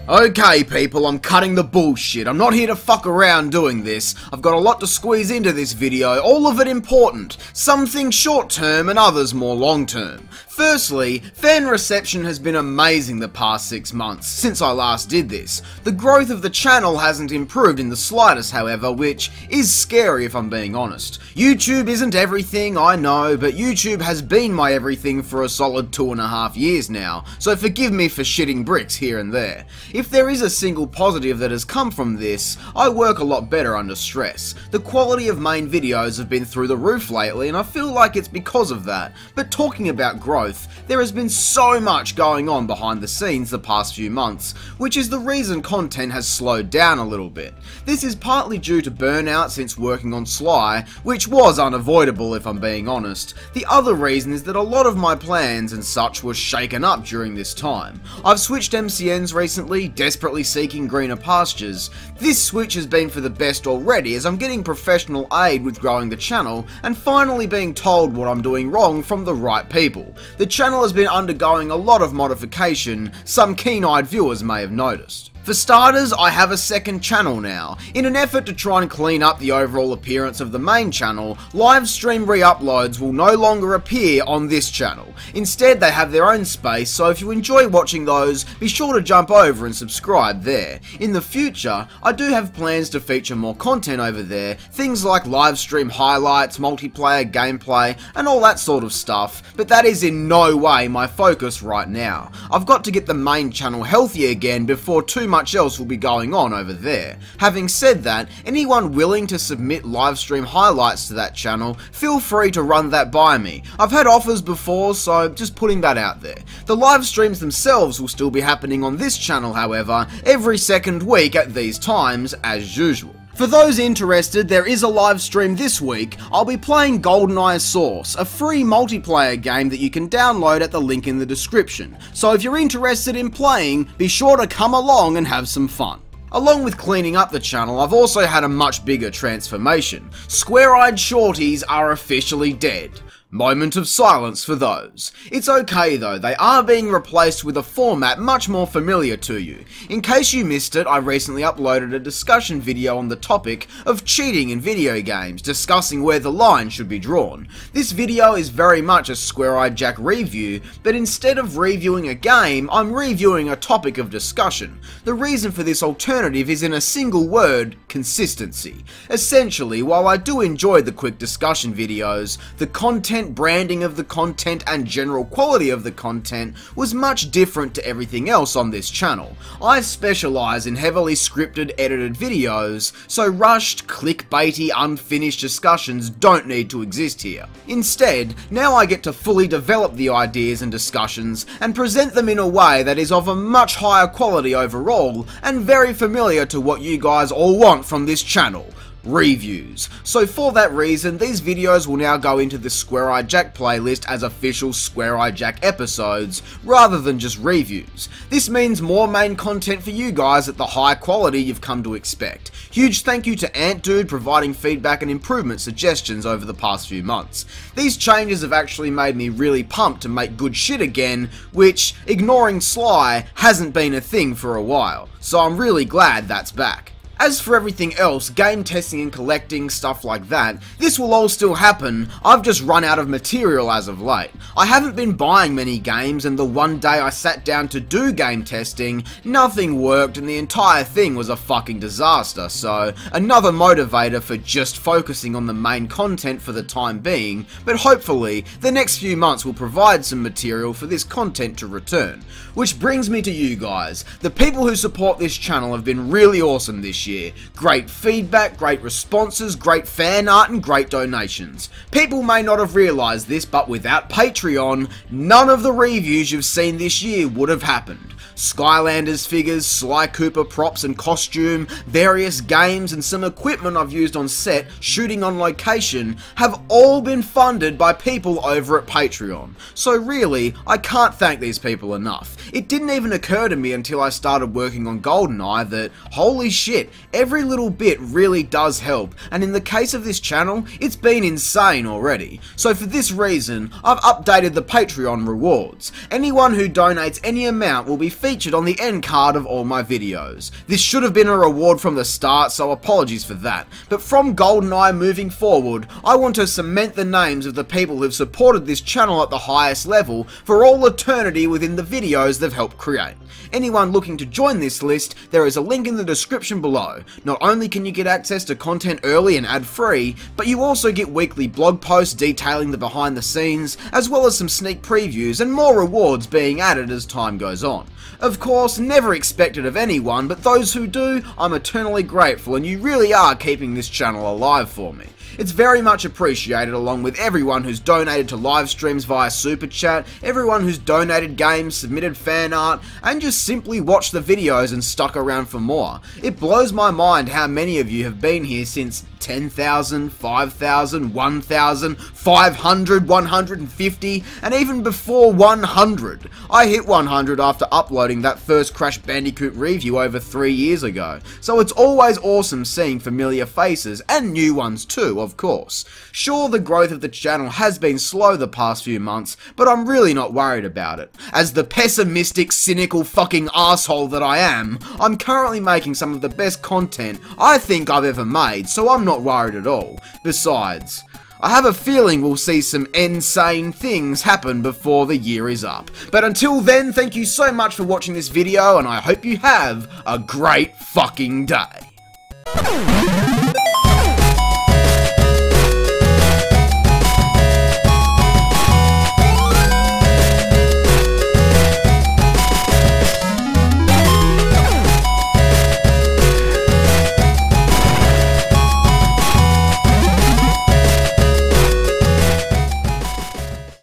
Okay people, I'm cutting the bullshit. I'm not here to fuck around doing this. I've got a lot to squeeze into this video, all of it important. Some things short term and others more long term. Firstly, fan reception has been amazing the past 6 months, since I last did this. The growth of the channel hasn't improved in the slightest however, which is scary if I'm being honest. YouTube isn't everything, I know, but YouTube has been my everything for a solid 2.5 years now, so forgive me for shitting bricks here and there. If there is a single positive that has come from this, I work a lot better under stress. The quality of main videos have been through the roof lately and I feel like it's because of that, but talking about growth, there has been so much going on behind the scenes the past few months, which is the reason content has slowed down a little bit. This is partly due to burnout since working on Sly, which was unavoidable if I'm being honest. The other reason is that a lot of my plans and such were shaken up during this time. I've switched MCNs recently, desperately seeking greener pastures. This switch has been for the best already as I'm getting professional aid with growing the channel and finally being told what I'm doing wrong from the right people. The channel has been undergoing a lot of modification, some keen-eyed viewers may have noticed. For starters, I have a second channel now. In an effort to try and clean up the overall appearance of the main channel, live stream re-uploads will no longer appear on this channel. Instead, they have their own space, so if you enjoy watching those, be sure to jump over and subscribe there. In the future, I do have plans to feature more content over there, things like live stream highlights, multiplayer gameplay, and all that sort of stuff, but that is in no way my focus right now. I've got to get the main channel healthy again before too much else will be going on over there. Having said that, anyone willing to submit live stream highlights to that channel, feel free to run that by me. I've had offers before, so just putting that out there. The live streams themselves will still be happening on this channel however, every second week at these times as usual. For those interested, there is a live stream this week. I'll be playing GoldenEye Source, a free multiplayer game that you can download at the link in the description. So if you're interested in playing, be sure to come along and have some fun. Along with cleaning up the channel, I've also had a much bigger transformation. Square-eyed shorties are officially dead. Moment of silence for those. It's okay though, they are being replaced with a format much more familiar to you. In case you missed it, I recently uploaded a discussion video on the topic of cheating in video games, discussing where the line should be drawn. This video is very much a Square-Eyed Jack review, but instead of reviewing a game, I'm reviewing a topic of discussion. The reason for this alternative is in a single word: consistency. Essentially, while I do enjoy the quick discussion videos, the content, branding of the content and general quality of the content was much different to everything else on this channel. I specialise in heavily scripted, edited videos, so rushed, clickbaity, unfinished discussions don't need to exist here. Instead, now I get to fully develop the ideas and discussions and present them in a way that is of a much higher quality overall and very familiar to what you guys all want from this channel: reviews. So for that reason, these videos will now go into the Square-Eyed Jack playlist as official Square-Eyed Jack episodes, rather than just reviews. This means more main content for you guys at the high quality you've come to expect. Huge thank you to AntDude providing feedback and improvement suggestions over the past few months. These changes have actually made me really pumped to make good shit again, which, ignoring Sly, hasn't been a thing for a while. So I'm really glad that's back. As for everything else, game testing and collecting, stuff like that, this will all still happen. I've just run out of material as of late. I haven't been buying many games, and the one day I sat down to do game testing, nothing worked and the entire thing was a fucking disaster, so another motivator for just focusing on the main content for the time being, but hopefully the next few months will provide some material for this content to return. Which brings me to you guys. The people who support this channel have been really awesome this year. Great feedback, great responses, great fan art and great donations. People may not have realised this, but without Patreon, none of the reviews you've seen this year would have happened. Skylanders figures, Sly Cooper props and costume, various games and some equipment I've used on set, shooting on location, have all been funded by people over at Patreon. So really, I can't thank these people enough. It didn't even occur to me until I started working on GoldenEye that, holy shit, every little bit really does help, and in the case of this channel, it's been insane already. So for this reason, I've updated the Patreon rewards. Anyone who donates any amount will be featured on the end card of all my videos. This should have been a reward from the start, so apologies for that, but from GoldenEye moving forward, I want to cement the names of the people who've supported this channel at the highest level for all eternity within the videos they've helped create. Anyone looking to join this list, there is a link in the description below. Not only can you get access to content early and ad-free, but you also get weekly blog posts detailing the behind the scenes, as well as some sneak previews and more rewards being added as time goes on. Of course, never expected of anyone, but those who do, I'm eternally grateful, and you really are keeping this channel alive for me. It's very much appreciated, along with everyone who's donated to live streams via Super Chat, everyone who's donated games, submitted fan art, and just simply watched the videos and stuck around for more. It blows my mind how many of you have been here since 10,000, 5,000, 1,000, 500, 150, and even before 100. I hit 100 after uploading that first Crash Bandicoot review over 3 years ago, so it's always awesome seeing familiar faces, and new ones too, of course. Sure, the growth of the channel has been slow the past few months, but I'm really not worried about it. As the pessimistic, cynical fucking asshole that I am, I'm currently making some of the best content I think I've ever made, so I'm not worried at all. Besides, I have a feeling we'll see some insane things happen before the year is up. But until then, thank you so much for watching this video, and I hope you have a great fucking day.